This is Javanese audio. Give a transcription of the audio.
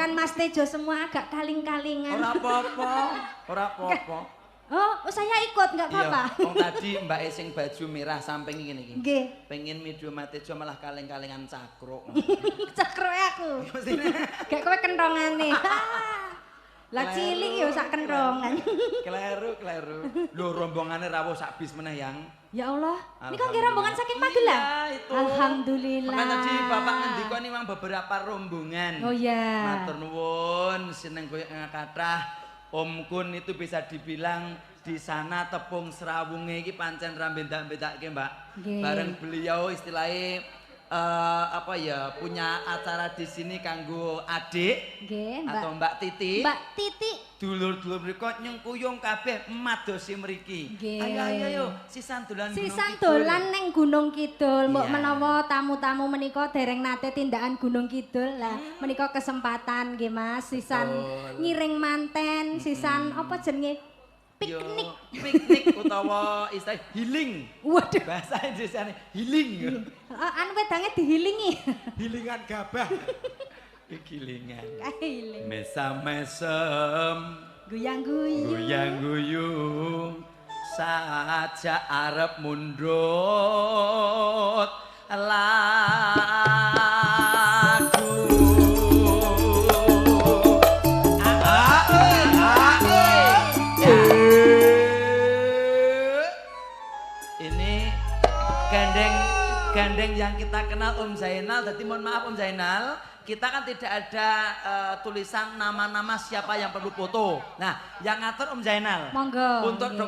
kan Mas Tejo semua agak kaling-kalingan. Ora apa-apa, ora apa-apa. Oh, saya ikut nggak apa-apa. Iya, wong tadi Mbak sing baju merah samping ngene iki. Nggih. Pengen video Mas Tejo malah kaling-kalingan cakruk. Cekroke aku. Gak kowe kentongane. Lah cilik ya sak kentongan. Kleru. Lho rombongane rawuh sak bis meneh yang. Ya Allah, ini kan kira rombongan saking Magelang. Iya, itu. Alhamdulillah. Makanya tadi Bapak ngendika nih memang beberapa rombongan. Oh iya. Matur nuwun, seneng koyo kathah. Om Kun itu bisa dibilang di sana tepung serawunge iki pancen ra bendak-bendake, Mbak. Nggih. Bareng beliau istilahnya apa ya, punya acara di sini kanggo adik Nggih, Mbak. atau Mbak Titi. Mbak Titi. Dulur-dulur mriko nyengkuyung kabeh madosi mriki. Nggih. Ayo sisan dolan Sisan dolan neng Gunung Kidul. Mbok Iya. menawa tamu-tamu menika dereng nate tindakan Gunung Kidul lah. Menika kesempatan nggih Mas, sisan Betul. ngiring manten, sisan apa jenenge? Yo, Piknik. piknik utawa istilah healing. Waduh. Bahasa Indonesiane healing. Anu wedange dihilingi. Hilingan gabah. Gilingan. Healing. Mesam-mesem, Guyang-guyung. guyang-guyung, saja arep mundut lagu. Ini gandeng yang kita kenal Om Zainal. Jadi mohon maaf Om Zainal, kita kan tidak ada tulisan nama-nama siapa yang perlu foto. Nah, yang ngatur Om Zainal. Monggo. Untuk nggih.